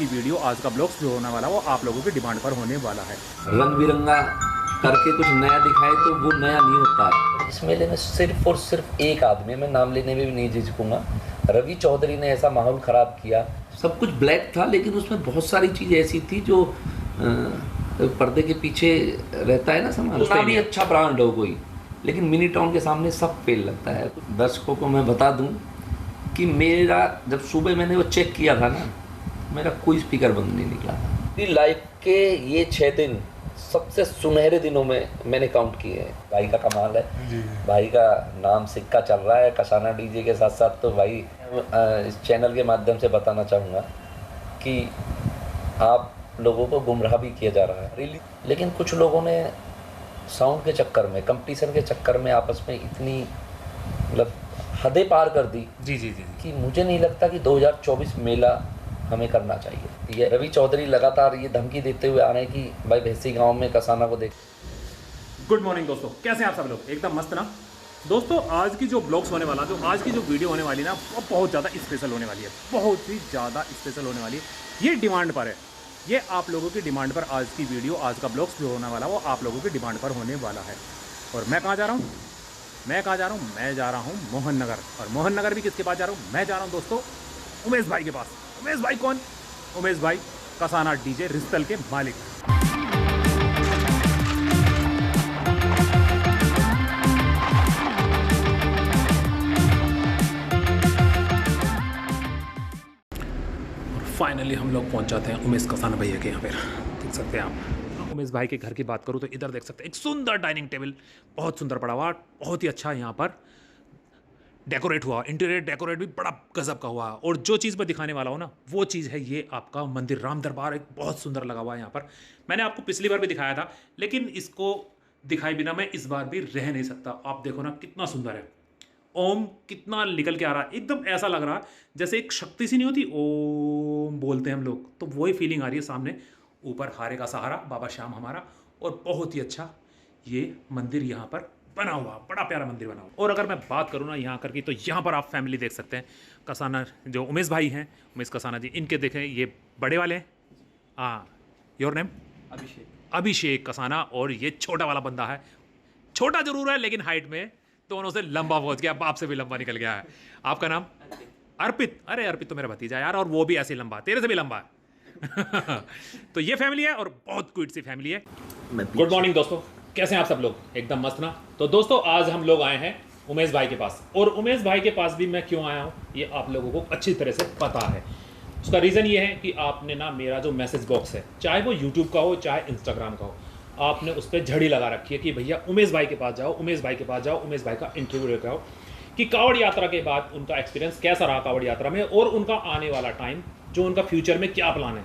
की वीडियो, आज का ब्लॉग जो होने वाला वो आप लोगों की डिमांड पर होने वाला है। रंग बिरंगा करके कुछ नया दिखाए तो वो नया नहीं होता। इस मेले में सिर्फ और सिर्फ एक आदमी, मैं नाम लेने में भी नहीं झिझकूंगा, रवि चौधरी ने ऐसा माहौल ख़राब किया। सब कुछ ब्लैक था लेकिन उसमें बहुत सारी चीज़ ऐसी थी जो पर्दे के पीछे रहता है ना सामान। उसका भी अच्छा ब्रांड हो कोई, लेकिन मिनी टाउन के सामने सब फेल लगता है। दर्शकों को मैं बता दूं कि मेरा जब सुबह मैंने वो चेक किया था ना, मेरा कोई स्पीकर बंद नहीं निकला था। मेरी लाइफ के ये 6 दिन सबसे सुनहरे दिनों में मैंने काउंट किए हैं। भाई का कमाल है जी। भाई का नाम सिक्का चल रहा है कसाना डीजे के साथ साथ। तो भाई इस चैनल के माध्यम से बताना चाहूँगा कि आप लोगों को गुमराह भी किया जा रहा है लेकिन कुछ लोगों ने साउंड के चक्कर में, कंपटीशन के चक्कर में आपस में इतनी मतलब हदें पार कर दी जी जी जी कि मुझे नहीं लगता कि 2024 मेला हमें करना चाहिए। ये रवि चौधरी लगातार ये धमकी देते हुए आ रहे हैं कि भाई भैंसी गांव में कसाना को देख। गुड मॉर्निंग दोस्तों, कैसे हैं आप सब लोग? एकदम मस्त ना दोस्तों। आज की जो ब्लॉग्स होने वाला, जो आज की जो वीडियो होने वाली ना, वो बहुत ज़्यादा स्पेशल होने वाली है, बहुत ही ज़्यादा स्पेशल होने वाली है। ये डिमांड पर है, ये आप लोगों की डिमांड पर आज की वीडियो, आज का ब्लॉग्स जो होने वाला वो आप लोगों की डिमांड पर होने वाला है। और मैं कहाँ जा रहा हूँ? मैं जा रहा हूँ मोहन नगर। और मोहन नगर भी किसके पास जा रहा हूँ? मैं जा रहा हूँ दोस्तों उमेश भाई के पास। उमेश भाई कौन? उमेश भाई कसाना डीजे रिश्तल के मालिक। फाइनली हम लोग पहुंच जाते हैं उमेश कसाना भैया के यहाँ पर। देख सकते हैं आप उमेश भाई के घर की बात करूँ तो इधर देख सकते हैं एक सुंदर डाइनिंग टेबल, बहुत सुंदर पड़ा हुआ, बहुत ही अच्छा यहाँ पर डेकोरेट हुआ। इंटीरियर डेकोरेट भी बड़ा गजब का हुआ। और जो चीज़ मैं दिखाने वाला हूँ ना, वो चीज़ है ये आपका मंदिर राम दरबार, एक बहुत सुंदर लगा हुआ है यहाँ पर। मैंने आपको पिछली बार भी दिखाया था, लेकिन इसको दिखाए बिना मैं इस बार भी रह नहीं सकता। आप देखो ना कितना सुंदर है, ओम कितना निकल के आ रहा है, एकदम ऐसा लग रहा है जैसे एक शक्ति सी नहीं होती, ओम बोलते हैं हम लोग, तो वही फीलिंग आ रही है। सामने ऊपर हारे का सहारा बाबा श्याम हमारा, और बहुत ही अच्छा ये मंदिर यहाँ पर बना हुआ, बड़ा प्यारा मंदिर बना हुआ। और अगर मैं बात करूँ ना यहाँ कर की, तो यहाँ पर आप फैमिली देख सकते हैं। कसाना जो उमेश भाई हैं, उमेश कसाना जी, इनके देखें ये बड़े वाले हैं। हाँ, योर नेम? अभिषेक कसाना। और ये छोटा वाला बंदा है, छोटा जरूर है लेकिन हाइट में दोनों से लंबा पहुंच गया, बाप से भी लंबा निकल गया है। आपका नाम? अर्पित। अरे अर्पित तो मेरा भतीजा यार, और वो भी ऐसे लंबा, तेरे से भी लंबा है। तो ये फैमिली है और बहुत क्यूट सी फैमिली है। गुड मॉर्निंग दोस्तों, कैसे हैं आप सब लोग? एकदम मस्त ना। तो दोस्तों आज हम लोग आए हैं उमेश भाई के पास। और उमेश भाई के पास भी मैं क्यों आया हूँ ये आप लोगों को अच्छी तरह से पता है। उसका रीज़न ये है कि आपने ना मेरा जो मैसेज बॉक्स है, चाहे वो यूट्यूब का हो चाहे इंस्टाग्राम का हो, आपने उस पर झड़ी लगा रखी है कि भैया उमेश भाई के पास जाओ, उमेश भाई के पास जाओ, उमेश भाई का इंटरव्यू लेकर आओ कि कांवड़ यात्रा के बाद उनका एक्सपीरियंस कैसा रहा कांवड़ यात्रा में, और उनका आने वाला टाइम, जो उनका फ्यूचर में क्या प्लान है।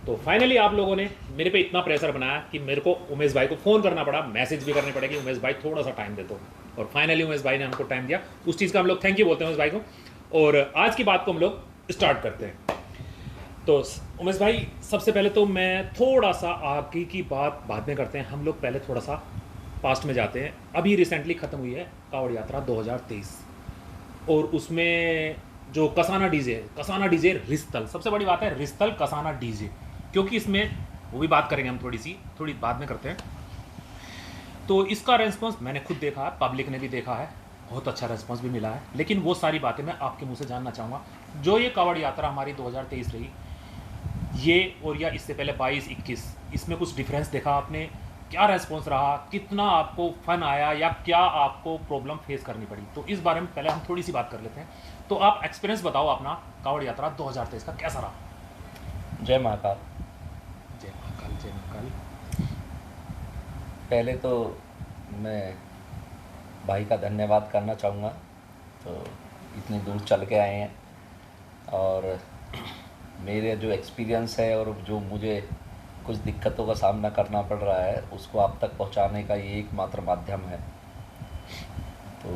तो फाइनली आप लोगों ने मेरे पे इतना प्रेशर बनाया कि मेरे को उमेश भाई को फ़ोन करना पड़ा, मैसेज भी करने पड़े कि उमेश भाई थोड़ा सा टाइम दे दो। और फाइनली उमेश भाई ने हमको टाइम दिया, उस चीज़ का हम लोग थैंक यू बोलते हैं उमेश भाई को। और आज की बात को हम लोग स्टार्ट करते हैं। तो उमेश भाई, सबसे पहले तो मैं थोड़ा सा आगे की बात बाद में करते हैं, हम लोग पहले थोड़ा सा पास्ट में जाते हैं। अभी रिसेंटली ख़त्म हुई है कांवड़ यात्रा 2023, और उसमें जो कसाना डीजे रिश्तल, सबसे बड़ी बात है रिश्तल कसाना डीजे, क्योंकि इसमें वो भी बात करेंगे हम, थोड़ी बाद में करते हैं। तो इसका रेस्पॉन्स मैंने खुद देखा है, पब्लिक ने भी देखा है, बहुत अच्छा रेस्पॉन्स भी मिला है। लेकिन वो सारी बातें मैं आपके मुंह से जानना चाहूँगा। जो ये कांवड़ यात्रा हमारी 2023 रही, ये और या इससे पहले 22-21, इसमें कुछ डिफरेंस देखा आपने? क्या रेस्पॉन्स रहा? कितना आपको फन आया या क्या आपको प्रॉब्लम फेस करनी पड़ी? तो इस बारे में पहले हम थोड़ी सी बात कर लेते हैं। तो आप एक्सपीरियंस बताओ अपना, कांवड़ यात्रा 2023 का कैसा रहा? जय महाकाल। जय महाकाल, जय महाकाल। पहले तो मैं भाई का धन्यवाद करना चाहूँगा, तो इतनी दूर चल के आए हैं, और मेरे जो एक्सपीरियंस है और जो मुझे कुछ दिक्कतों का सामना करना पड़ रहा है, उसको आप तक पहुंचाने का ये एकमात्र माध्यम है। तो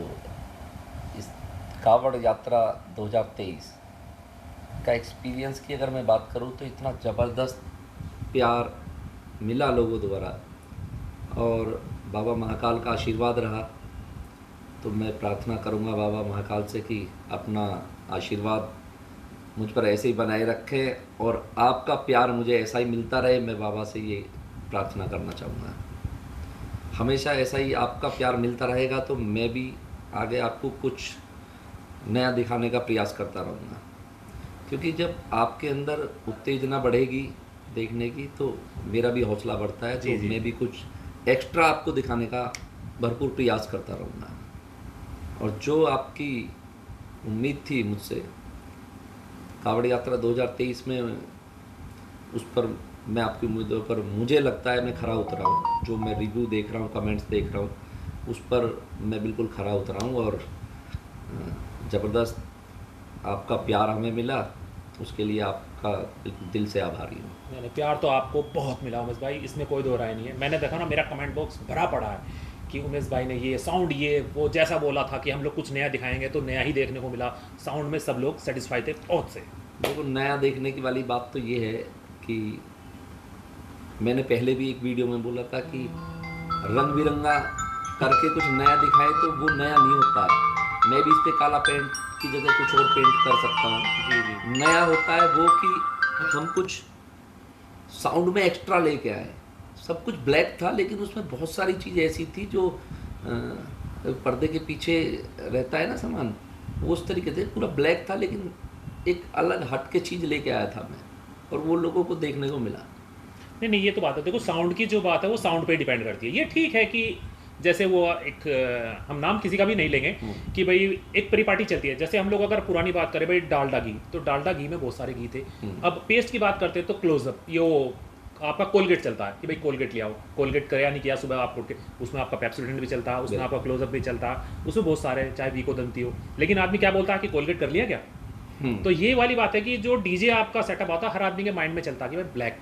इस कांवड़ यात्रा 2023 का एक्सपीरियंस की अगर मैं बात करूं तो इतना ज़बरदस्त प्यार मिला लोगों द्वारा, और बाबा महाकाल का आशीर्वाद रहा। तो मैं प्रार्थना करूंगा बाबा महाकाल से कि अपना आशीर्वाद मुझ पर ऐसे ही बनाए रखें और आपका प्यार मुझे ऐसा ही मिलता रहे। मैं बाबा से ये प्रार्थना करना चाहूँगा, हमेशा ऐसा ही आपका प्यार मिलता रहेगा तो मैं भी आगे आपको कुछ नया दिखाने का प्रयास करता रहूँगा। क्योंकि जब आपके अंदर उत्तेजना बढ़ेगी देखने की तो मेरा भी हौसला बढ़ता है, तो मैं भी कुछ एक्स्ट्रा आपको दिखाने का भरपूर प्रयास करता रहूँगा। और जो आपकी उम्मीद थी मुझसे कावड़ यात्रा 2023 में, उस पर मैं आपकी उम्मीदों पर मुझे लगता है मैं खरा उतरा हूँ। जो मैं रिव्यू देख रहा हूँ, कमेंट्स देख रहा हूँ, उस पर मैं बिल्कुल खरा उतरा हूँ। और ज़बरदस्त आपका प्यार हमें मिला, उसके लिए आपका दिल से आभारी हूँ। नहीं, प्यार तो आपको बहुत मिला उमेश भाई, इसमें कोई दो राय नहीं है। मैंने देखा ना, मेरा कमेंट बॉक्स भरा पड़ा है कि उमेश भाई ने ये साउंड, ये वो जैसा बोला था कि हम लोग कुछ नया दिखाएंगे तो नया ही देखने को मिला। साउंड में सब लोग सेटिस्फाई थे बहुत से। देखो, नया देखने की वाली बात तो ये है कि मैंने पहले भी एक वीडियो में बोला था कि रंग बिरंगा करके कुछ नया दिखाए तो वो नया नहीं होता है। मैं भी इस पर काला पेंट की जगह कुछ और पेंट कर सकता हूँ। जी। नया होता है वो कि हम कुछ साउंड में एक्स्ट्रा लेके आए। सब कुछ ब्लैक था लेकिन उसमें बहुत सारी चीज़ ऐसी थी जो पर्दे के पीछे रहता है ना सामान, वो उस तरीके से पूरा ब्लैक था लेकिन एक अलग हट के चीज़ लेके आया था मैं, और वो लोगों को देखने को मिला। नहीं, ये तो बात है। देखो, साउंड की जो बात है वो साउंड पे डिपेंड करती है। ये ठीक है कि जैसे वो एक, हम नाम किसी का भी नहीं लेंगे, कि भाई एक परिपाटी चलती है। जैसे हम लोग अगर पुरानी बात करें भाई डालडा घी, तो डालडा घी में बहुत सारे घी थे। अब पेस्ट की बात करते हैं तो क्लोजअप, यो आपका कोलगेट चलता है कि भाई कोलगेट ले आओ। कोलगेट किया नहीं किया, सुबह आप उठ के उसमें आपका पेप्सोडेंट भी चलता है, उसमें आपका क्लोजअप भी चलता है, उसमें बहुत सारे, चाहे वीको दंती हो। लेकिन आदमी क्या बोलता है कि कोलगेट कर लिया क्या? तो ये वाली बात है कि जो डीजे आपका सेटअप आता है, हर आदमी के माइंड में चलता है कि भाई ब्लैक,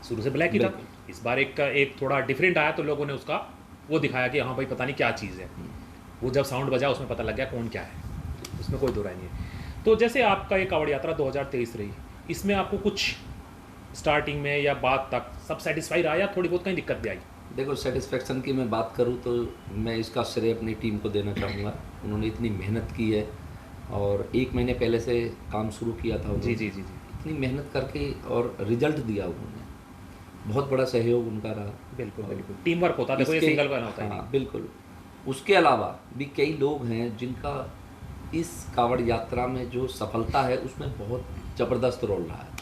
शुरू से ब्लैक ही था। इस बार एक थोड़ा डिफरेंट आया तो लोगों ने उसका वो दिखाया कि हाँ भाई पता नहीं क्या चीज़ है। वो जब साउंड बजा उसमें पता लग गया कौन क्या है, उसमें कोई दो राय नहीं है। तो जैसे आपका ये कावड़ यात्रा 2023 रही, इसमें आपको कुछ स्टार्टिंग में या बाद तक सब सेटिस्फाई रहा या थोड़ी बहुत कहीं दिक्कत भी आई? देखो, सेटिस्फेक्शन की मैं बात करूँ तो मैं इसका श्रेय अपनी टीम को देना चाहूँगा। उन्होंने इतनी मेहनत की है और 1 महीने पहले से काम शुरू किया था। जी। इतनी मेहनत करके और रिजल्ट दिया उन्होंने, बहुत बड़ा सहयोग उनका रहा। बिल्कुल टीम वर्क होता है, देखो ये सिंगल का ना होता है। हाँ बिल्कुल। उसके अलावा भी कई लोग हैं जिनका इस कावड़ यात्रा में जो सफलता है उसमें बहुत ज़बरदस्त रोल रहा है।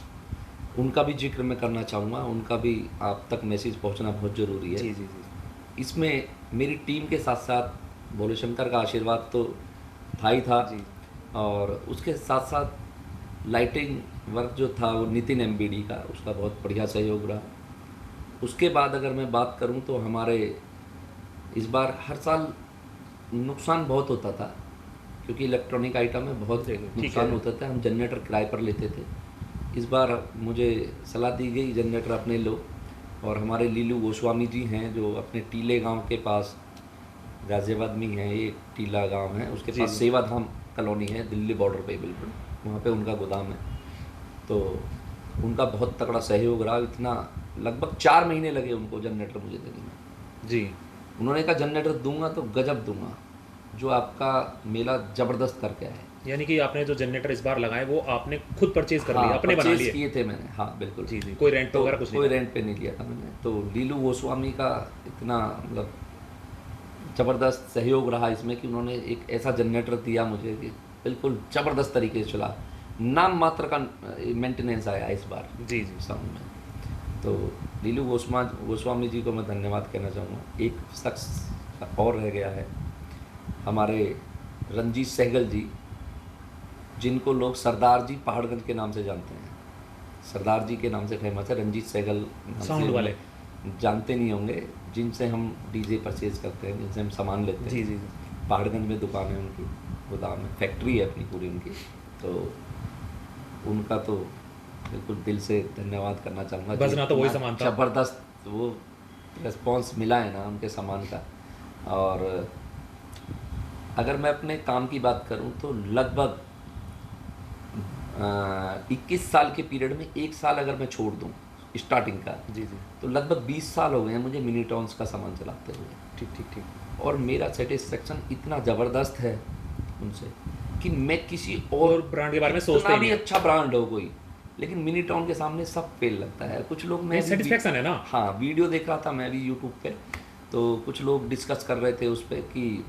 उनका भी जिक्र मैं करना चाहूँगा, उनका भी आप तक मैसेज पहुँचना बहुत ज़रूरी है। जी। इसमें मेरी टीम के साथ साथ भोले शंकर का आशीर्वाद तो था ही था जी। और उसके साथ साथ लाइटिंग वर्क जो था वो नितिन एमबीडी का, उसका बहुत बढ़िया सहयोग रहा। उसके बाद अगर मैं बात करूं तो हमारे इस बार हर साल नुकसान बहुत होता था क्योंकि इलेक्ट्रॉनिक आइटम में बहुत नुकसान होता था। हम जनरेटर किराए पर लेते थे। इस बार मुझे सलाह दी गई जनरेटर अपने लो, और हमारे लीलू गोस्वामी जी हैं जो अपने टीले गांव के पास, गाज़ियाबाद में है ये टीला गांव है, उसके पास सेवाधाम कॉलोनी है, दिल्ली बॉर्डर पे बिल्कुल, वहाँ पे उनका गोदाम है। तो उनका बहुत तगड़ा सहयोग रहा। इतना लगभग 4 महीने लगे उनको जनरेटर मुझे देने में। जी। उन्होंने कहा जनरेटर दूंगा तो गजब दूंगा, जो आपका मेला ज़बरदस्त करके आए। यानी कि आपने जो जनरेटर इस बार लगाए वो आपने खुद परचेज कर लिया, अपने बना लिए? किए थे मैंने, हाँ बिल्कुल। जी। कोई रेंट तो वगैरह कुछ नहीं? कोई रेंट पे नहीं लिया था मैंने। तो लीलू गोस्वामी का इतना मतलब ज़बरदस्त सहयोग रहा इसमें कि उन्होंने एक ऐसा जनरेटर दिया मुझे कि बिल्कुल ज़बरदस्त तरीके से चला। नाम मात्र का मेंटेनेंस आया इस बार जी साउंड में। तो लीलू गोस्वामी जी को मैं धन्यवाद कहना चाहूँगा। एक शख्स और रह गया है, हमारे रंजीत सहगल जी, जिनको लोग सरदार जी पहाड़गंज के नाम से जानते हैं। सरदार जी के नाम से फेमस है, रंजीत सहगल साउंड वाले जानते नहीं होंगे, जिनसे हम डीजे परचेज करते हैं, जिनसे हम सामान लेते हैं। जी। पहाड़गंज में दुकान है उनकी, गोदाम है, फैक्ट्री है अपनी पूरी उनकी। तो उनका तो बिल्कुल दिल से धन्यवाद करना चाहूँगा। बजना तो वही सामान था। ज़बरदस्त वो रिस्पॉन्स मिला है ना उनके सामान का। और अगर मैं अपने काम की बात करूं तो लगभग 21 साल के पीरियड में 1 साल अगर मैं छोड़ दूं स्टार्टिंग का, जी। तो लगभग 20 साल हो गए हैं मुझे मिनी टॉन्स का सामान चलाते हुए। ठीक। और मेरा सेटिस्फेक्शन इतना ज़बरदस्त है उनसे कि मैं किसी और और ब्रांड के बारे में सोचते ही भी नहीं। अच्छा ब्रांड हो कोई, लेकिन मिनी टाउन के सामने सब फेल लगता है। कुछ लोग मैं भी- सेटिस्फेक्शन है ना। हाँ, वीडियो देख रहा था मैं भी यूट्यूब पे, तो कुछ लोग डिस्कस कर रहे थे उस पर कि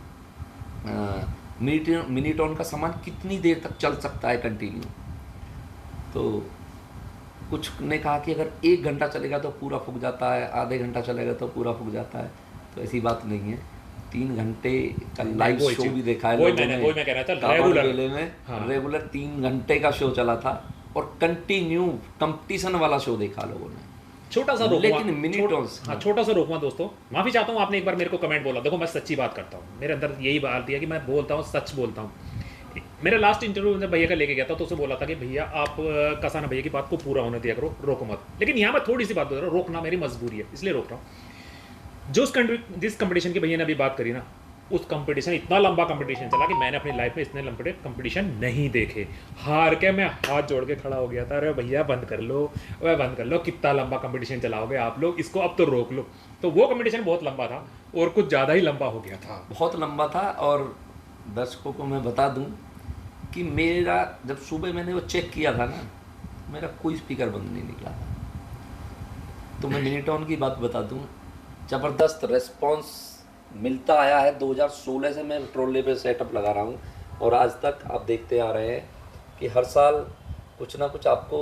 मिनी टाउन का सामान कितनी देर तक चल सकता है कंटिन्यू। तो कुछ ने कहा कि अगर 1 घंटा चलेगा तो पूरा फूक जाता है, आधे घंटा चलेगा तो पूरा फूक जाता है। तो ऐसी बात नहीं है। 3 घंटे का लाइव वही शो चीज़- भी देखा है वही लोगों ने। वही मैं कह रहा था, कांवड़ रेगुलर। मेले में हाँ। रेगुलर 3 घंटे का शो चला था और कंटिन्यू कंपटीशन वाला शो देखा लोगों ने। छोटा सा रोकवा, लेकिन मिनी टॉन्स, हाँ छोटा सा रोकवा दोस्तों, माफी चाहता हूँ। आपने एक बार मेरे को कमेंट बोला, देखो मैं सच्ची बात करता हूँ, मेरे अंदर यही बात दिया कि मैं बोलता हूँ, सच बोलता हूँ। मेरा लास्ट इंटरव्यू में भैया का लेके गया था तो उसे बोला था कि भैया आप कसाना भैया की बात को पूरा होने दिया करो, रोको मत। लेकिन यहाँ मैं थोड़ी सी बात बोल रहा हूँ, रोकना मेरी मजबूरी है, इसलिए रोक रहा हूँ। जिस कंपटीशन की भैया ने अभी बात करी ना, उस कंपटीशन इतना लंबा कंपटीशन चला कि मैंने अपनी लाइफ में इतने लंबे कंपटीशन नहीं देखे। हार के मैं हाथ जोड़ के खड़ा हो गया था, अरे भैया बंद कर लो, वह बंद कर लो, कितना लंबा कंपटीशन चलाओगे आप लोग, इसको अब तो रोक लो। तो वो कंपटीशन बहुत लंबा था और कुछ ज़्यादा ही लंबा हो गया था। बहुत लंबा था। और दर्शकों को मैं बता दूं कि मेरा जब सुबह मैंने वो चेक किया था ना, मेरा कोई स्पीकर बंद नहीं निकला था। तो मैं मिनी टाउन की बात बता दूं, ज़बरदस्त रिस्पॉन्स मिलता आया है। 2016 से मैं ट्रोले पे सेटअप लगा रहा हूँ और आज तक आप देखते आ रहे हैं कि हर साल कुछ ना कुछ आपको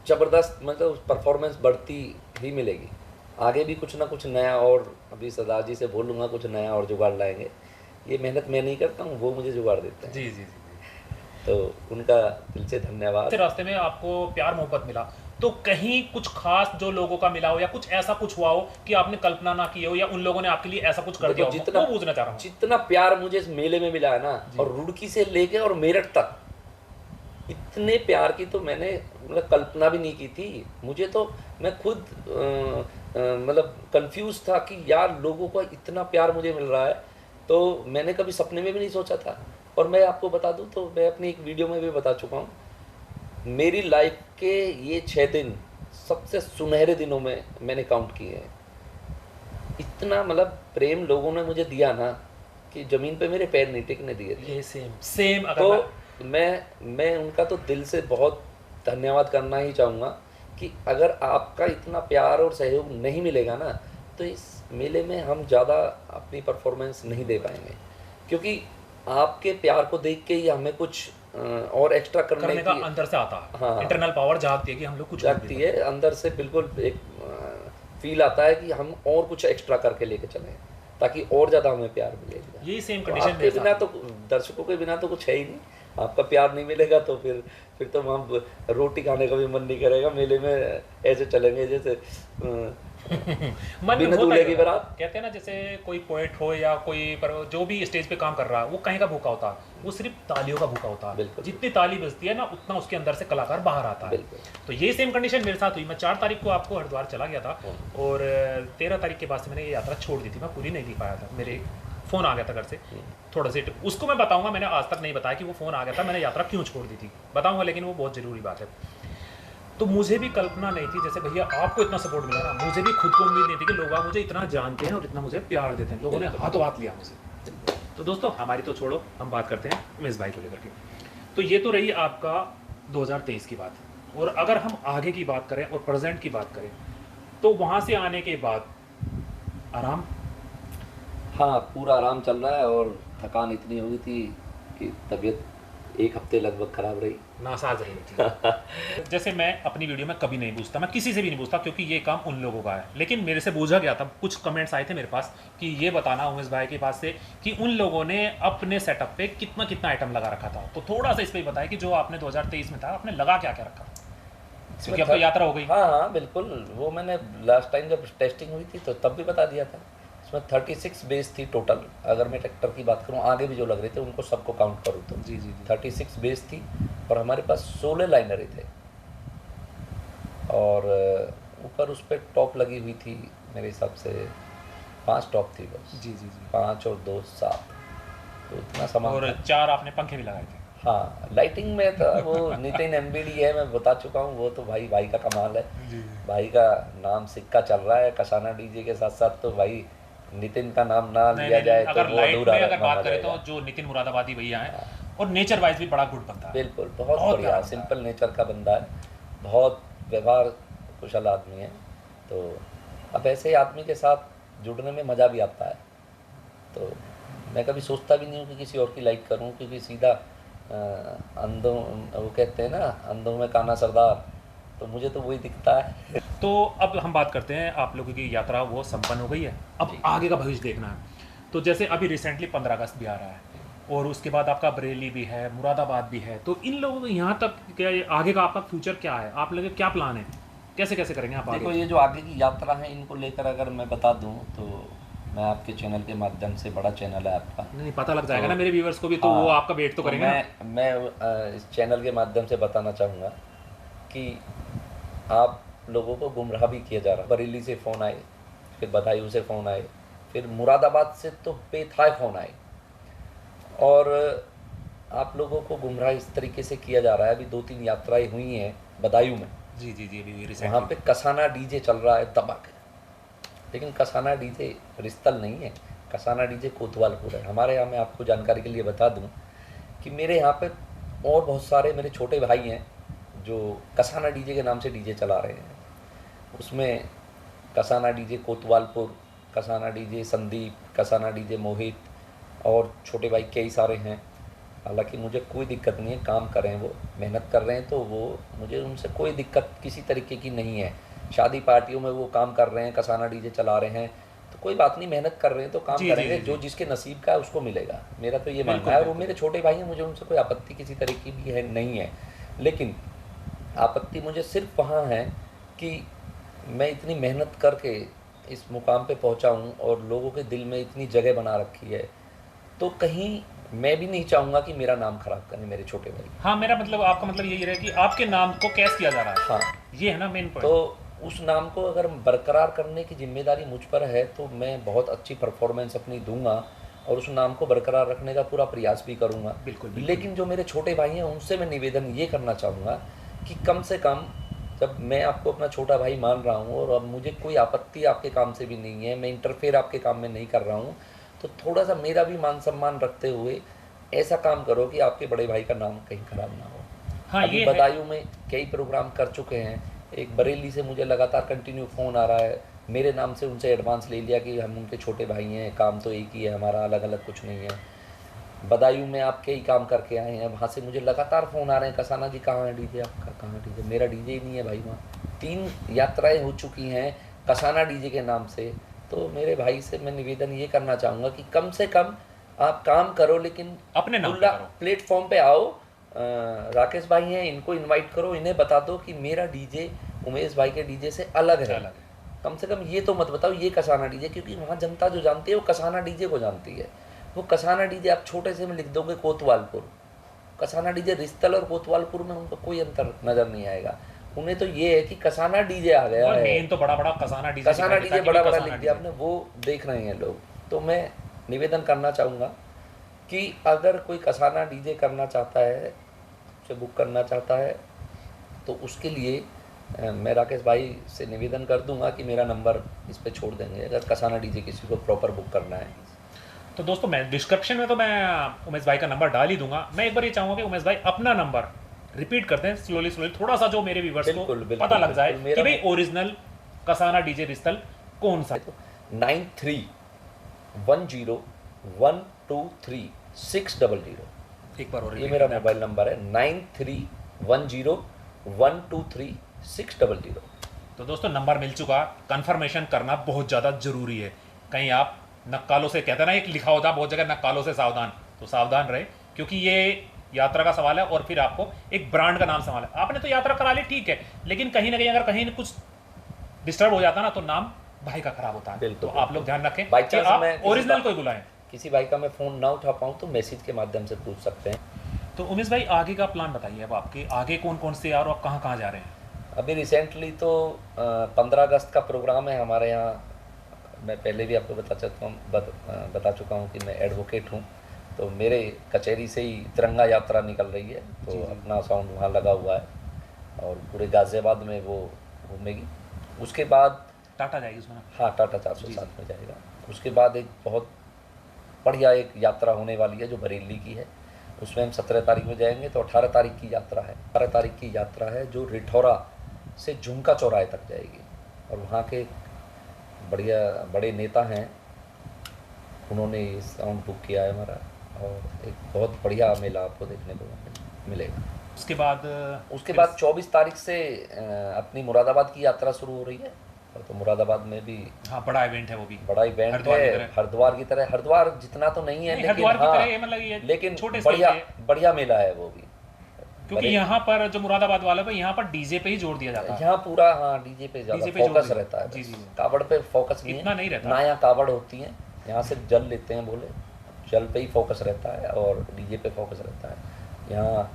ज़बरदस्त मतलब परफॉर्मेंस बढ़ती ही मिलेगी। आगे भी कुछ ना कुछ नया, और अभी सरदार जी से बोलूँगा कुछ नया और जुगाड़ लाएंगे। ये मेहनत मैं नहीं करता हूँ, वो मुझे जुगाड़ देते हैं। जी जी जी। तो उनका दिल से धन्यवाद। रास्ते में आपको प्यार मोहब्बत मिला तो कहीं कुछ खास जो लोगों का मिला हो, या कुछ ऐसा कुछ हुआ हो कि आपने कल्पना ना की हो, या उन लोगों ने आपके लिए ऐसा कुछ कर दिया हो, वो पूछना चाह रहा हूँ। जितना प्यार मुझे इस मेले में मिला है ना, और रुड़की से लेके और मेरठ तक, इतने प्यार की तो मैंने मतलब कल्पना भी नहीं की थी। मुझे तो मैं खुद मतलब कंफ्यूज था कि यार लोगों का इतना प्यार मुझे मिल रहा है, तो मैंने कभी सपने में भी नहीं सोचा था। और मैं आपको बता दूं तो मैं अपनी एक वीडियो में भी बता चुका हूँ, मेरी लाइफ के ये 6 दिन सबसे सुनहरे दिनों में मैंने काउंट किए हैं। इतना मतलब प्रेम लोगों ने मुझे दिया ना कि ज़मीन पे मेरे पैर नहीं टिकने दिए थे। ये सेम अगर तो मैं उनका तो दिल से बहुत धन्यवाद करना ही चाहूँगा कि अगर आपका इतना प्यार और सहयोग नहीं मिलेगा ना, तो इस मेले में हम ज़्यादा अपनी परफॉर्मेंस नहीं दे पाएंगे, क्योंकि आपके प्यार को देख के ही हमें कुछ और एक्स्ट्रा करने का अंदर से आता है। हाँ, इंटरनल पावर जागती है कि हम लोग कुछ जागती है अंदर से, बिल्कुल एक फील आता है कि हम और कुछ एक्स्ट्रा करके लेके चलें ताकि और ज़्यादा हमें प्यार मिलेगा। यही सेम तो कंडीशन आपके बिना तो, दर्शकों के बिना तो कुछ है ही नहीं। आपका प्यार नहीं मिलेगा तो फिर तो हम रोटी खाने का भी मन नहीं करेगा। मेले में ऐसे चलेंगे जैसे मन में बिना होता दूल्हे है। की बारात। कहते हैं ना, जैसे कोई पोएट हो या कोई जो भी स्टेज पे काम कर रहा है, वो कहीं का भूखा होता है, वो सिर्फ तालियों का भूखा होता है। बिल्कुल। जितनी ताली बजती है ना, उतना उसके अंदर से कलाकार बाहर आता है। बिल्कुल। तो ये सेम कंडीशन मेरे साथ हुई। मैं 4 तारीख को आपको हरिद्वार चला गया था और 13 तारीख के बाद से मैंने ये यात्रा छोड़ दी थी, मैं पूरी नहीं दी पाया था। मेरे फ़ोन आ गया था घर से थोड़ा सा, उसको मैं बताऊंगा, मैंने आज तक नहीं बताया कि वो फ़ोन आ गया था, मैंने यात्रा क्यों छोड़ दी थी, बताऊंगा, लेकिन वो बहुत ज़रूरी बात है। तो मुझे भी कल्पना नहीं थी, जैसे भैया आपको इतना सपोर्ट मिला ना, मुझे भी खुद को उम्मीद नहीं थी कि लोग मुझे इतना जानते हैं और इतना मुझे प्यार देते हैं। लोगों ने हाथों हाथ लिया मुझे। तो दोस्तों हमारी तो छोड़ो, हम बात करते हैं उमेश भाई को लेकर के। तो ये तो रही आपका 2023 की बात, और अगर हम आगे की बात करें और प्रेजेंट की बात करें, तो वहाँ से आने के बाद आराम? हाँ, पूरा आराम चल रहा है और थकान इतनी हो गई थी कि तबीयत 1 हफ्ते लगभग खराब रही, नासाज रही थी। जैसे मैं अपनी वीडियो में कभी नहीं पूछता, मैं किसी से भी नहीं पूछता, क्योंकि ये काम उन लोगों का है। लेकिन मेरे से पूछा गया था, कुछ कमेंट्स आए थे मेरे पास कि ये बताना उमेश भाई के पास से कि उन लोगों ने अपने सेटअप पे कितना कितना आइटम लगा रखा था। तो थोड़ा सा इस पर बताया कि जो आपने 2023 में था, आपने लगा क्या क्या रखा, क्योंकि अब तो यात्रा हो गई। हाँ बिल्कुल, वो मैंने लास्ट टाइम जब टेस्टिंग हुई थी तो तब भी बता दिया था। इसमें 36 बेस थी टोटल। अगर मैं ट्रैक्टर की बात करूँ, आगे भी जो लग रहे थे उनको सबको काउंट करूँ तो जी 36 बेस थी, और हमारे पास 16 लाइनरें थे, और ऊपर उस पर टॉप लगी हुई थी मेरे हिसाब से 5 टॉप थी बस। जी 5 और 2 7, तो इतना सामान और 4 आपने पंखे भी लगाए थे। हाँ, लाइटिंग में तो वो नितिन एमबीडी है, मैं बता चुका हूँ, वो तो भाई का कमाल है। भाई का नाम सिक्का चल रहा है कसाना डीजे के साथ साथ, तो भाई नितिन का नाम ना लिया जाए तो वो अधूरा अगर बात करें तो जो नितिन मुरादाबादी भैया हैं, और नेचर वाइज भी बड़ा गुड बंदा है। बिल्कुल, बहुत बहुत बढ़िया, प्यारा सिंपल नेचर का बंदा है, बहुत व्यवहार कुशल आदमी है। तो अब ऐसे आदमी के साथ जुड़ने में मज़ा भी आता है। तो मैं कभी सोचता भी नहीं हूँ कि किसी और की लाइक करूँ, क्योंकि सीधा अंधों, वो कहते हैं ना, अंधों में काना सरदार, तो मुझे तो वही दिखता है। तो अब हम बात करते हैं, आप लोगों की यात्रा वो संपन्न हो गई है, अब जी। आगे का भविष्य देखना है। तो जैसे अभी रिसेंटली 15 अगस्त भी आ रहा है और उसके बाद आपका बरेली भी है, मुरादाबाद भी है, तो इन लोगों को यहाँ तक क्या आगे का आपका फ्यूचर क्या है, आप लोगों के क्या प्लान है, कैसे कैसे करेंगे आप देखो, आगे? ये जो आगे की यात्रा है, इनको लेकर अगर मैं बता दूं तो मैं आपके चैनल के माध्यम से, बड़ा चैनल है आपका, नहीं पता लग जाएगा तो ना मेरे व्यूअर्स को भी, तो वो हाँ, आपका वेट तो करेंगे ना। मैं इस चैनल के माध्यम से बताना चाहूँगा कि आप लोगों को गुमराह भी किया जा रहा है। बरेली से फ़ोन आए, फिर बदायूं से फ़ोन आए, फिर मुरादाबाद से तो बेथाए फ़ोन आए, और आप लोगों को गुमराह इस तरीके से किया जा रहा है। अभी 2-3 यात्राएं हुई हैं बदायूं में, जी जी जी, अभी वहाँ रिसेंटली पे कसाना डीजे चल रहा है दबा के, लेकिन कसाना डीजे रिश्तल नहीं है, कसाना डीजे कोतवालपुर है हमारे यहाँ। मैं आपको जानकारी के लिए बता दूं कि मेरे यहाँ पे और बहुत सारे मेरे छोटे भाई हैं जो कसाना डीजे के नाम से डीजे चला रहे हैं। उसमें Kasana DJ Kotwalpur, Kasana DJ Sandeep, Kasana DJ Mohit, और छोटे भाई कई सारे हैं। हालांकि मुझे कोई दिक्कत नहीं है, काम कर रहे हैं, वो मेहनत कर रहे हैं, तो वो मुझे उनसे कोई दिक्कत किसी तरीके की नहीं है। शादी पार्टियों में वो काम कर रहे हैं, कसाना डीजे चला रहे हैं, तो कोई बात नहीं, मेहनत कर रहे हैं तो काम जी, करेंगे। जी, जो जी। जिसके नसीब का है उसको मिलेगा, मेरा तो ये बिल्कुल, मानना है। और वो बिल्कुल। मेरे छोटे भाई हैं, मुझे उनसे कोई आपत्ति किसी तरह की भी है नहीं है। लेकिन आपत्ति मुझे सिर्फ वहाँ है कि मैं इतनी मेहनत करके इस मुकाम पे पहुँचा हूँ और लोगों के दिल में इतनी जगह बना रखी है, तो कहीं मैं भी नहीं चाहूँगा कि मेरा नाम खराब करें मेरे छोटे भाई। हाँ, मेरा मतलब, आपका मतलब यही रहे कि आपके नाम को कैश किया जा रहा है। हाँ, ये है ना मेन पॉइंट। तो उस नाम को अगर बरकरार करने की जिम्मेदारी मुझ पर है, तो मैं बहुत अच्छी परफॉर्मेंस अपनी दूंगा और उस नाम को बरकरार रखने का पूरा प्रयास भी करूंगा। बिल्कुल, बिल्कुल। लेकिन जो मेरे छोटे भाई हैं, उनसे मैं निवेदन ये करना चाहूँगा कि कम से कम, जब मैं आपको अपना छोटा भाई मान रहा हूँ और अब मुझे कोई आपत्ति आपके काम से भी नहीं है, मैं इंटरफेयर आपके काम में नहीं कर रहा हूँ, तो थोड़ा सा मेरा भी मान सम्मान रखते हुए ऐसा काम करो कि आपके बड़े भाई का नाम कहीं खराब ना हो। हाँ, अभी ये है। बदायूं में कई प्रोग्राम कर चुके हैं, एक बरेली से मुझे लगातार कंटिन्यू फ़ोन आ रहा है, मेरे नाम से उनसे एडवांस ले लिया कि हम उनके छोटे भाई हैं, काम तो एक ही है हमारा, अलग अलग कुछ नहीं है। बदायूं में आप कई काम करके आए हैं, वहाँ से मुझे लगातार फ़ोन आ रहे हैं, कसाना जी कहाँ है डीजे आपका, कहाँ डीजे? मेरा डीजे ही नहीं है भाई वहाँ। 3 यात्राएं हो चुकी हैं कसाना डीजे के नाम से। तो मेरे भाई से मैं निवेदन ये करना चाहूँगा कि कम से कम आप काम करो, लेकिन अपने नाम पे खुला करो। प्लेटफॉर्म पे आओ। राकेश भाई हैं, इनको इनवाइट करो, इन्हें बता दो कि मेरा डीजे उमेश भाई के डीजे से अलग है। अलग है। कम से कम ये तो मत बताओ ये कसाना डीजे, क्योंकि वहाँ जनता जो जानती है वो कसाना डीजे को जानती है। वो कसाना डीजे आप छोटे से में लिख दोगे कोतवालपुर, कसाना डीजे रिश्तल और कोतवालपुर में उनको कोई अंतर नज़र नहीं आएगा। उन्हें तो ये है कि कसाना डीजे आ गया और है, मेन तो बड़ा बड़ा कसाना डीजे कसाना डीजे बड़ा बड़ा लिख दिया आपने, वो देख रहे हैं लोग। तो मैं निवेदन करना चाहूँगा कि अगर कोई कसाना डीजे करना चाहता है, उसे बुक करना चाहता है, तो उसके लिए मैं राकेश भाई से निवेदन कर दूंगा कि मेरा नंबर इस पे छोड़ देंगे, अगर कसाना डीजे किसी को प्रॉपर बुक करना है। तो दोस्तों, मैं डिस्क्रिप्शन में तो मैं उमेश भाई का नंबर डाल ही दूंगा। मैं एक बार ये चाहूँगा कि उमेश भाई अपना नंबर रिपीट कर दें स्लोली स्लोली, थोड़ा सा जो मेरे व्यूवर्स को बिल्कुल, बिल्कुल, पता लग जाए बिल्कुल, कि भाई ओरिजिनल कसाना डीजे रिश्तल कौन सा है। 9310123600। एक बार और ये repeat मेरा कर दें आप। मोबाइल नंबर है, 9310123600। तो दोस्तों, नंबर मिल चुका, कंफर्मेशन करना बहुत ज़्यादा जरूरी है। कहीं आप नक्कालों से, कहते हैं ना एक लिखा होता है बहुत जगह, नक्कालों से सावधान, तो सावधान रहे, क्योंकि ये यात्रा का सवाल है और फिर आपको एक ब्रांड का नाम संभाला। आपने तो यात्रा करा ली, ठीक है, लेकिन कहीं ना कहीं अगर कहीं कुछ डिस्टर्ब हो जाता ना, तो नाम भाई का खराब होता है। बिल्कुल, तो आप लोग ध्यान रखें बाई कि चांस आप मैं ओरिजिनल कोई बुलाएं। किसी भाई का मैं फ़ोन ना उठा पाऊँ तो मैसेज के माध्यम से पूछ सकते हैं। तो उमेश भाई, आगे का प्लान बताइए, अब आपके आगे कौन कौन से और आप कहाँ कहाँ जा रहे हैं? अभी रिसेंटली तो 15 अगस्त का प्रोग्राम है हमारे यहाँ। मैं पहले भी आपको बता चुका हूँ कि मैं एडवोकेट हूँ, तो मेरे कचहरी से ही तिरंगा यात्रा निकल रही है, तो अपना साउंड वहाँ लगा हुआ है और पूरे गाज़ियाबाद में वो घूमेगी। उसके बाद टाटा जाएगी उसमें ना? हाँ, टाटा 407 में जाएगा। उसके बाद एक बहुत बढ़िया एक यात्रा होने वाली है जो बरेली की है, उसमें हम 17 तारीख में जाएंगे। तो 18 तारीख की यात्रा है, 18 तारीख की यात्रा है जो रिठौरा से झुमका चौराहे तक जाएगी। और वहाँ के बढ़िया बड़े नेता हैं, उन्होंने ये साउंड बुक किया है हमारा, और एक बहुत बढ़िया मेला आपको देखने को मिलेगा। उसके बाद 24 तारीख से अपनी मुरादाबाद की यात्रा शुरू हो रही है। तो मुरादाबाद में भी हाँ बड़ा इवेंट है, वो भी बड़ा इवेंट है, हरिद्वार की तरह। हरिद्वार जितना तो नहीं है, लेकिन हाँ, लेकिन बढ़िया मेला है वो भी। क्योंकि यहाँ पर जो मुरादाबाद वाला है, यहाँ पर डीजे पे ही जोर दिया जाता है। यहाँ पूरा हाँ डीजे पे ज्यादा फोकस रहता है। जी जी, कावड़ पे फोकस इतना नहीं रहता ना। यहाँ कावड़ होती है, यहाँ सिर्फ जल लेते हैं, बोले जल पे ही फोकस रहता है और डीजे पे फोकस रहता है। यहाँ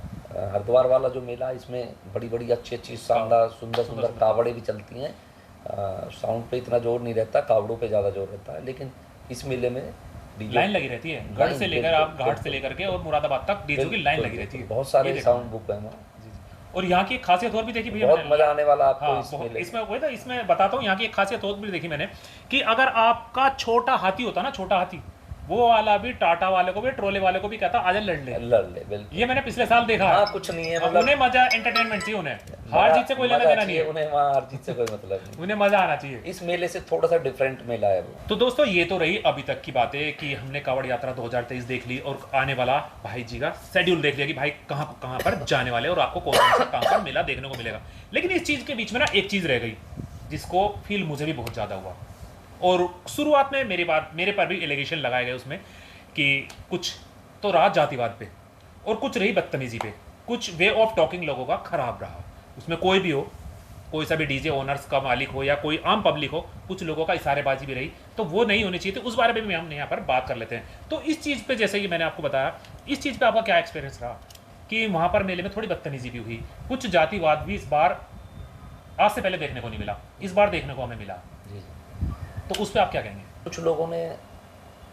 हरिद्वार वाला जो मेला, इसमें बड़ी बड़ी अच्छी शानदार सुंदर कावड़े भी चलती हैं। साउंड पे इतना जोर नहीं रहता, कावड़ों पे ज़्यादा जोर रहता है। लेकिन इस मेले में लाइन लगी रहती है, घाट से लेकर आप घाट से लेकर के और मुरादाबाद तक डीजे की लाइन लगी रहती है। बहुत सारे साउंड बुक है वहाँ। और यहाँ की एक खासियत और भी देखी भैया, बहुत मजा आने वाला आपको। हाँ, इसमें वही था, इसमें बताता हूँ यहाँ की एक खासियत और भी देखी मैंने, कि अगर आपका छोटा हाथी होता ना, छोटा हाथी, वो वाला भी टाटा वाले को भी, ट्रोले वाले को भी कहता आजा लड़ ले बिल्कुल। ये मैंने पिछले साल देखा। हाँ, कुछ नहीं है, मतलब उन्हें मजा, एंटरटेनमेंट चाहिए उन्हें, हार जीत से कोई लेना देना नहीं है उन्हें, वहाँ हार जीत से कोई मतलब नहीं, उन्हें मजा आना चाहिए। इस मेले से थोड़ा सा डिफरेंट मेला है वो। तो दोस्तों ये तो रही अभी तक की बातें कि हमने कावड़ यात्रा 2023 देख ली और आने वाला भाई जी का शेड्यूल देख लिया कि भाई कहाँ पर जाने वाले और आपको कौन सा कहाँ पर मेला देखने को मिलेगा। लेकिन इस चीज़ के बीच में ना एक चीज़ रह गई जिसको फील मुझे भी बहुत ज़्यादा हुआ, और शुरुआत में मेरे पर भी एलिगेशन लगाए गए उसमें कि कुछ तो रहा जातिवाद पे और कुछ रही बदतमीजी पे, कुछ वे ऑफ टॉकिंग लोगों का खराब रहा। उसमें कोई भी हो, कोई सा भी डीजे ओनर्स का मालिक हो या कोई आम पब्लिक हो, कुछ लोगों का इशारेबाजी भी रही, तो वो नहीं होनी चाहिए थी। उस बारे में भी हम यहाँ पर बात कर लेते हैं। तो इस चीज़ पे, जैसे कि मैंने आपको बताया, इस चीज़ पे आपका क्या एक्सपीरियंस रहा कि वहाँ पर मेले में थोड़ी बदतमीजी भी हुई, कुछ जातिवाद भी इस बार आज से पहले देखने को नहीं मिला, इस बार देखने को हमें मिला। जी। तो उस पर आप क्या कहेंगे? कुछ लोगों ने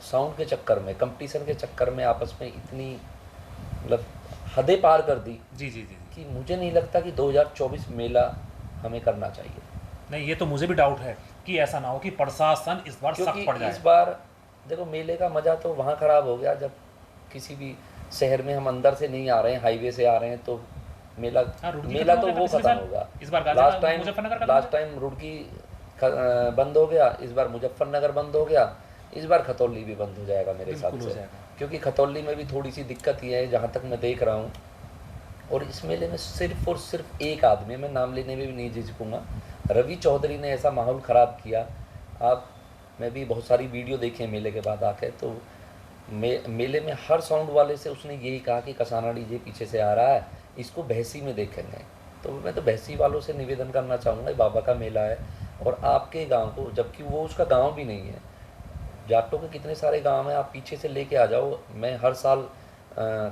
साउंड के चक्कर में, कंपटीशन के चक्कर में आपस में इतनी मतलब हदें पार कर दी जी जी जी कि मुझे नहीं लगता कि 2024 मेला हमें करना चाहिए। नहीं, ये तो मुझे भी डाउट है कि ऐसा ना हो कि प्रशासन इस बार सख्त पड़ जाए। इस बार देखो, मेले का मजा तो वहाँ खराब हो गया जब किसी भी शहर में हम अंदर से नहीं आ रहे हैं, हाईवे से आ रहे हैं, तो मेला तो वो खत्म होगा। इस बार लास्ट टाइम रुड़की बंद हो गया, इस बार मुजफ्फरनगर बंद हो गया, इस बार खतौली भी बंद हो जाएगा मेरे हिसाब से। क्योंकि खतौली में भी थोड़ी सी दिक्कत ही है जहाँ तक मैं देख रहा हूँ। और इस मेले में सिर्फ और सिर्फ एक आदमी, मैं नाम लेने में भी नहीं झिझकूंगा, रवि चौधरी ने ऐसा माहौल ख़राब किया। मैं भी बहुत सारी वीडियो देखे मेले के बाद आके, तो मेले में हर साउंड वाले से उसने यही कहा कि कसाना डीजे पीछे से आ रहा है, इसको भैंसी में देखेंगे। तो मैं तो भैंसी वालों से निवेदन करना चाहूँगा, बाबा का मेला है और आपके गाँव को, जबकि वो उसका गाँव भी नहीं है, जाटों के कितने सारे गांव हैं, आप पीछे से लेके आ जाओ। मैं हर साल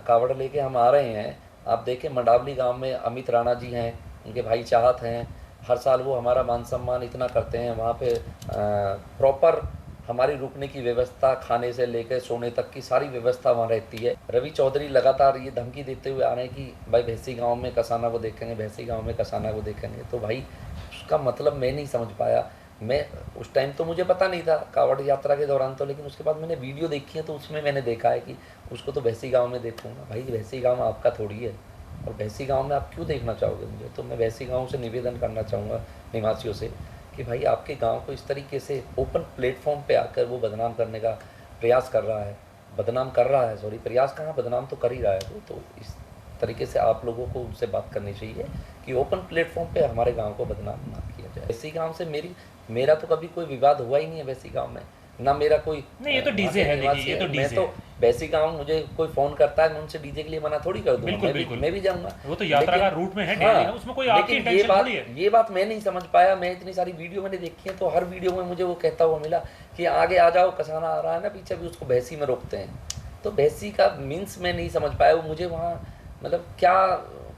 कावड़ लेके हम आ रहे हैं। आप देखें मंडावली गांव में अमित राणा जी हैं, उनके भाई चाहत हैं, हर साल वो हमारा मान सम्मान इतना करते हैं। वहाँ पे प्रॉपर हमारी रुकने की व्यवस्था, खाने से लेकर सोने तक की सारी व्यवस्था वहाँ रहती है। रवि चौधरी लगातार ये धमकी देते हुए आ रहे हैं कि भाई भैंसी गाँव में कसाना को देखेंगे, भैंसी गाँव में कसाना को देखेंगे। तो भाई उसका मतलब मैं नहीं समझ पाया। मैं उस टाइम तो मुझे पता नहीं था कावड़ यात्रा के दौरान तो, लेकिन उसके बाद मैंने वीडियो देखी है तो उसमें मैंने देखा है कि उसको तो भैंसी गांव में देखूंगा। भाई भैंसी गांव आपका थोड़ी है, और भैंसी गांव में आप क्यों देखना चाहोगे मुझे? तो मैं भैंसी गांव से निवेदन करना चाहूँगा निवासियों से कि भाई आपके गांव को इस तरीके से ओपन प्लेटफॉर्म पे आकर वो बदनाम करने का प्रयास कर रहा है, प्रयास कहाँ, बदनाम तो कर ही रहा है वो। तो इस तरीके से आप लोगों को उनसे बात करनी चाहिए कि ओपन प्लेटफॉर्म पे हमारे गांव को बदनाम ना किया जाए। भैंसी गांव से मेरा तो कभी कोई विवाद हुआ ही नहीं है भैंसी गांव में, ना मेरा कोई नहीं। ये तो डीजे है, देखिए ये तो डीजे। मैं तो भैंसी गांव, मुझे कोई फोन करता है मैं उनसे डीजे के लिए मना थोड़ी कर दूंगा। मैं भी जाऊंगा, वो तो यात्रा का रूट में है, हाँ, उसमें कोई आपकी इंटेंशन थोड़ी है। ये बात मैं नहीं समझ पाया। मैं इतनी सारी वीडियो मैंने देखी है, तो हर वीडियो में मुझे वो कहता हुआ मिला कि आगे आ जाओ, कसाना आ रहा है ना पीछे, भी उसको भैंसी में रोकते हैं। तो भैंसी का मीन्स मैं नहीं समझ पाया। वो मुझे वहाँ मतलब क्या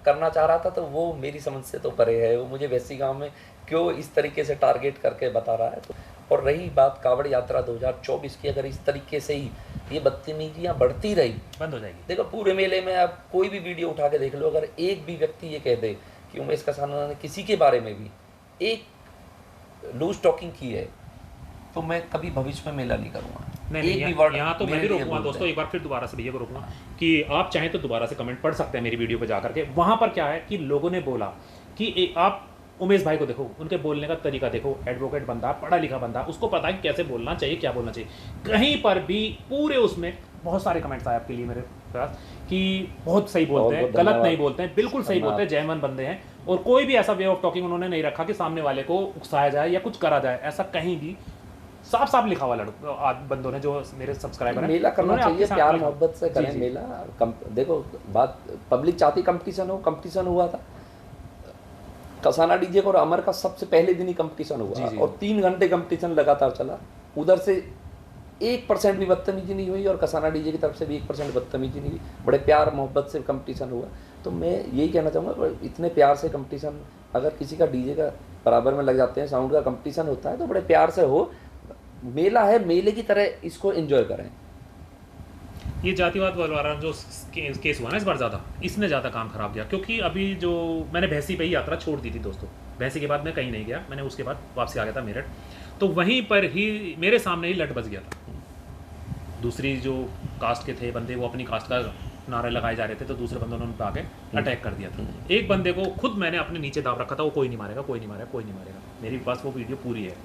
करना चाह रहा था, तो वो मेरी समझ से तो परे है। वो मुझे भैंसी गांव में क्यों इस तरीके से टारगेट करके बता रहा है। तो और रही बात कावड़ यात्रा 2024 की, अगर इस तरीके से ही ये बदतमीजियाँ बढ़ती रही, बंद हो जाएगी। देखो पूरे मेले में आप कोई भी वीडियो उठा के देख लो, अगर एक भी व्यक्ति ये कह दे कि उमेश कसाना ने किसी के बारे में भी एक लूज टॉकिंग की है, तो मैं कभी भविष्य में मेला नहीं करूँगा। नहीं एक भी नहीं, वर्ड यहाँ तो मैं मेरे भी लिए रोकूंगा बोलते दोस्तों, हैं। एक बार फिर दोबारा से भैया को रोकूंगा कि आप चाहें तो दोबारा से कमेंट पढ़ सकते हैं मेरी वीडियो पे जा करके। वहाँ पर क्या है कि लोगों ने बोला कि आप उमेश भाई को देखो, उनके बोलने का तरीका देखो, एडवोकेट बंदा, पढ़ा लिखा बंदा, उसको पता है कि कैसे बोलना चाहिए, क्या बोलना चाहिए। कहीं पर भी पूरे उसमें बहुत सारे कमेंट्स आए आपके लिए मेरे पास कि बहुत सही बोलते हैं, गलत नहीं बोलते हैं, बिल्कुल सही बोलते हैं, जयमन बंदे हैं। और कोई भी ऐसा वे ऑफ टॉकिंग उन्होंने नहीं रखा कि सामने वाले को उकसाया जाए या कुछ करा जाए, ऐसा कहीं भी साफ साफ लिखा हुआ बंदों ने जो मेरे सब्सक्राइबर हैं। मेला करना उन्होंने आपके चाहिए, साथ प्यार लिखा। मोहब्बत से जी, करें जी। मेला। देखो बात पब्लिक चाहती कंपटीशन हो, कंपटीशन हुआ था कसाना डीजे को और अमर का सबसे पहले दिन ही कंपटीशन हुआ जी, जी। और 3 घंटे कंपटीशन लगातार चला। उधर से 1% भी बदतमीजी नहीं हुई और कसाना डीजे की तरफ से भी 1% बदतमीजी नहीं हुई। बड़े प्यार मोहब्बत से कंपटीशन हुआ। तो मैं यही कहना चाहूँगा, इतने प्यार से कंपटीशन अगर किसी का डीजे का बराबर में लग जाते हैं, साउंड का कंपटीशन होता है तो बड़े प्यार से हो। मेला है, मेले की तरह इसको एंजॉय करें। ये जातिवाद वाला जो केस हुआ ना इस बार ज़्यादा, इसने ज़्यादा काम खराब किया। क्योंकि अभी जो मैंने भैंसी पे ही यात्रा छोड़ दी थी दोस्तों, भैंसी के बाद मैं कहीं नहीं गया, मैंने उसके बाद वापसी आ गया था मेरठ। तो वहीं पर ही मेरे सामने ही लट बच गया था। दूसरी जो कास्ट के थे बंदे, वो अपनी कास्ट का नारे लगाए जा रहे थे, तो दूसरे बंदों ने उन पर आके अटैक कर दिया था। एक बंदे को खुद मैंने अपने नीचे दाब रखा था, वो कोई नहीं मारेगा, कोई नहीं मारेगा, कोई नहीं मारेगा। मेरी पास वो वीडियो पूरी है,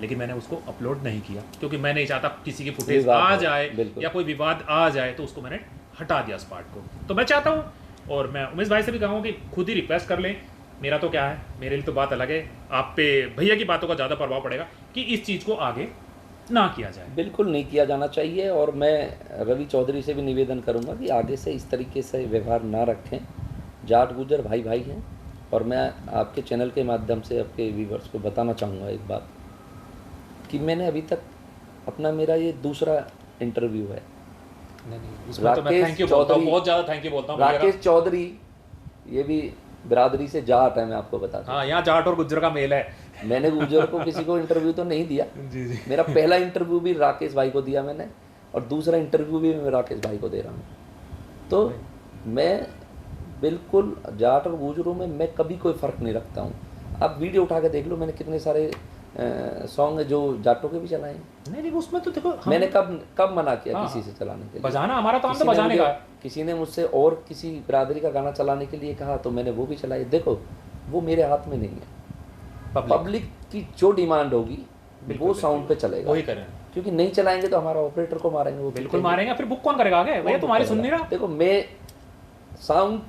लेकिन मैंने उसको अपलोड नहीं किया क्योंकि मैं नहीं चाहता किसी की फुटेज विवाद आ हो, जाए बिल्कुल। या कोई विवाद आ जाए, तो उसको मैंने हटा दिया उस पार्ट को। तो मैं चाहता हूँ, और मैं उमेश भाई से भी कहूँगा कि खुद ही रिक्वेस्ट कर लें। मेरा तो क्या है, मेरे लिए तो बात अलग है, आप पे भैया की बातों का ज़्यादा प्रभाव पड़ेगा कि इस चीज़ को आगे ना किया जाए। बिल्कुल नहीं किया जाना चाहिए। और मैं रवि चौधरी से भी निवेदन करूंगा कि आगे से इस तरीके से व्यवहार ना रखें। जाट गुजर भाई भाई हैं। और मैं आपके चैनल के माध्यम से आपके व्यूवर्स को बताना चाहूँगा एक बात कि मैंने अभी तक अपना मेरा ये दूसरा इंटरव्यू है। उसमें तो मैं थैंक यू बोलता हूँ, बहुत ज़्यादा थैंक यू बोलता हूँ। राकेश चौधरी ये भी बिरादरी से जाट है, मैं आपको बता दूं। हाँ, यहाँ जाट और गुज्जर का मेल है। मैंने गुजर को किसी को इंटरव्यू तो नहीं दिया। जी जी। मेरा पहला इंटरव्यू भी राकेश भाई को दिया मैंने, और दूसरा इंटरव्यू भी मैं राकेश भाई को दे रहा हूँ। तो मैं बिल्कुल जाट और गुजरों में मैं कभी कोई फ़र्क नहीं रखता हूँ। आप वीडियो उठा के देख लो, मैंने कितने सारे सॉन्ग जो जाटों के भी चलाए हैं। नहीं, उसमें तो देखो मैंने कब मना किया हाँ, किसी से चलाने के लिए? बजाना हमारा काम तो किसी ने बजाने का मुझे- है। किसी ने मुझसे और किसी बिरादरी का गाना चलाने के लिए कहा तो मैंने वो भी चलाई। देखो वो मेरे हाथ में नहीं है। पब्लिक की जो डिमांड होगी वो साउंड पे चलेगा, वही करें। क्योंकि नहीं चलाएंगे तो हमारा ऑपरेटर को मारेंगे। वो बिल्कुल मारेंगे, फिर बुक कौन करेगा आगे? भैया तुम्हारी सुन नहीं रहा। देखो मैं साउंड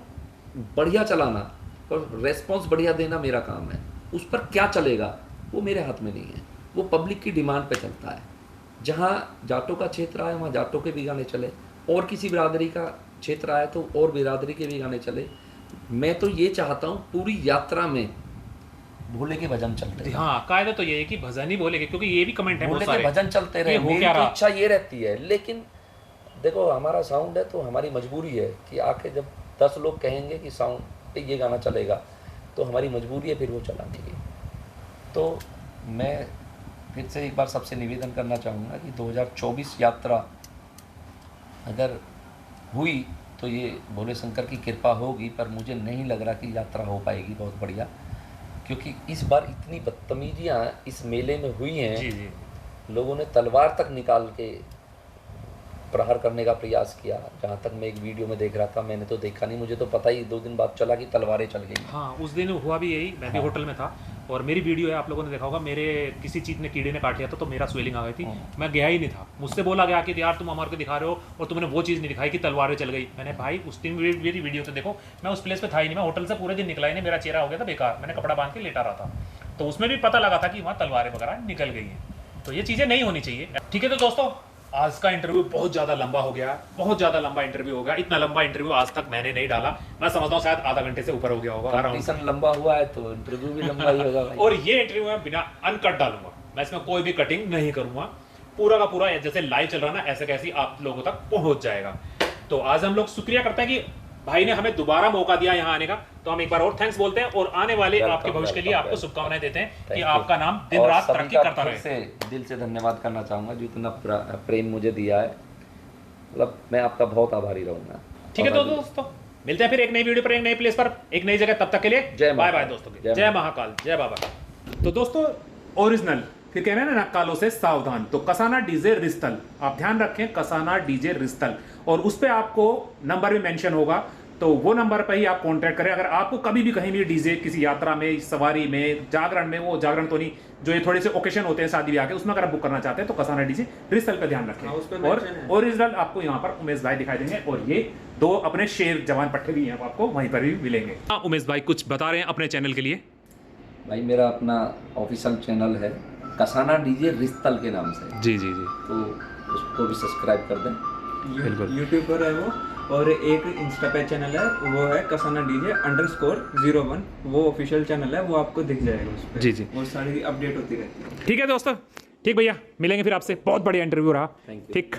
बढ़िया चलाना और रेस्पॉन्स बढ़िया देना मेरा काम है। उस पर क्या चलेगा वो मेरे हाथ में नहीं है, वो पब्लिक की डिमांड पे चलता है। जहाँ जाटों का क्षेत्र आए वहाँ जाटों के भी गाने चले, और किसी बिरादरी का क्षेत्र आए तो और बिरादरी के भी गाने चले। मैं तो ये चाहता हूँ पूरी यात्रा में भोले के भजन चलते रहे। हाँ, कायदा तो ये है कि भजन ही बोलेंगे, क्योंकि ये भी कमेंट है बहुत भोले के सारे। भजन चलते रहे, ये हो मेरी क्या तो रहा? इच्छा ये रहती है। लेकिन देखो हमारा साउंड है तो हमारी मजबूरी है कि आके जब 10 लोग कहेंगे कि साउंड पे ये गाना चलेगा तो हमारी मजबूरी है फिर वो चलाने की। तो मैं फिर से एक बार सबसे निवेदन करना चाहूँगा कि 2024 यात्रा अगर हुई तो ये भोले शंकर की कृपा होगी, पर मुझे नहीं लग रहा कि यात्रा हो पाएगी बहुत बढ़िया, क्योंकि इस बार इतनी बदतमीजियाँ इस मेले में हुई हैं। जी जी। लोगों ने तलवार तक निकाल के प्रहार करने का प्रयास किया। जहाँ तक मैं एक वीडियो में देख रहा था, मैंने तो देखा नहीं, मुझे तो पता ही 2 दिन बाद चला कि तलवारें चल गई। हाँ, उस दिन हुआ भी यही। मैं भी होटल में था और मेरी वीडियो है, आप लोगों ने देखा होगा, मेरे किसी चीज़ ने कीड़े ने काट लिया था तो मेरा स्वेलिंग आ गई थी। मैं गया ही नहीं था। मुझसे बोला गया कि यार तुम अमर को दिखा रहे हो और तुमने वो चीज़ नहीं दिखाई कि तलवारें चल गई। मैंने भाई उस दिन मेरी वीडियो तो देखो, मैं उस प्लेस पे था ही नहीं, मैं होटल से पूरे दिन निकला ही नहीं, मेरा चेहरा हो गया था बेकार, मैंने कपड़ा बांध के लेटा रहा था। तो उसमें भी पता लगा था कि वहाँ तलवारें वगैरह निकल गई हैं। तो ये चीज़ें नहीं होनी चाहिए। ठीक है, तो दोस्तों आज का इंटरव्यू बहुत ज़्यादा लंबा हो गया, बहुत ज़्यादा लंबा इंटरव्यू हो गया। इतना लंबा इंटरव्यू आज तक मैंने नहीं डाला। मैं समझता हूँ शायद आधा घंटे से ऊपर हो गया होगा। कंपटीशन लंबा हुआ है तो इंटरव्यू भी लंबा ही होगा भाई। और ये इंटरव्यू मैं बिना अनकट डालूंगा, मैं इसमें कोई भी कटिंग नहीं करूंगा। पूरा का पूरा जैसे लाइव चल रहा ना, ऐसे कैसे आप लोगों तक पहुंच जाएगा। तो आज हम लोग शुक्रिया करते हैं कि भाई ने हमें दोबारा मौका दिया यहाँ आने का, तो हम एक बार और थैंक्स बोलते हैं और आने वाले आपके भविष्य के लिए आपको शुभकामनाएं देते हैं कि आपका नाम दिन रात तरक्की करता रहे। से दिल से धन्यवाद करना चाहूँगा जो इतना प्रेम मुझे दिया है, मतलब मैं आपका बहुत आभारी रहूँगा। ठीक है, तो दोस्तों मिलते हैं फिर एक नई वीडियो पर, एक नई प्लेस पर, एक नई जगह। तब तक के लिए जय बाय बाय दोस्तों। जय महाकाल, जय बाबा। तो दोस्तों ओरिजिनल फिर कहना है ना नक्कालों से सावधान। तो कसाना डीजे रिस्तल, आप ध्यान रखें, कसाना डीजे रिस्तल, और उस पर आपको नंबर भी मेंशन होगा, तो वो नंबर पर ही आप कांटेक्ट करें। अगर आपको कभी भी कहीं भी डीजे, किसी यात्रा में, सवारी में, जागरण में, वो जागरण तो नहीं, जो ये थोड़े से ओकेशन होते हैं शादी ब्याह के, उसमें अगर आप बुक करना चाहते हैं तो कसाना डीजे रिस्तल पे ध्यान रखें। और ओरिजिनल आपको यहाँ पर उमेश भाई दिखाई देंगे, और ये 2 अपने शेर जवान पट्टे भी हैं, आपको वहीं पर भी मिलेंगे। हाँ उमेश भाई कुछ बता रहे हैं अपने चैनल के लिए? भाई मेरा अपना ऑफिशियल चैनल है कसाना डीजे रिस्तल के नाम से, जी जी जी, तो उसको भी सब्सक्राइब कर दें। बिल्कुल। यूट्यूब पर है वो, और एक इंस्टा पे चैनल है, वो है कसाना डीजे _01, वो ऑफिशियल चैनल है, वो आपको दिख जाएगा उस पे। जी जी, वो सारी अपडेट होती रहती है। ठीक है दोस्तों, ठीक भैया, मिलेंगे फिर आपसे। बहुत बढ़िया इंटरव्यू रहा, ठीक,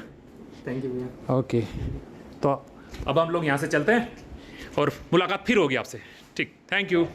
थैंक यू भैया। ओके। तो अब हम लोग यहाँ से चलते हैं और मुलाकात फिर होगी आपसे, ठीक, थैंक यू।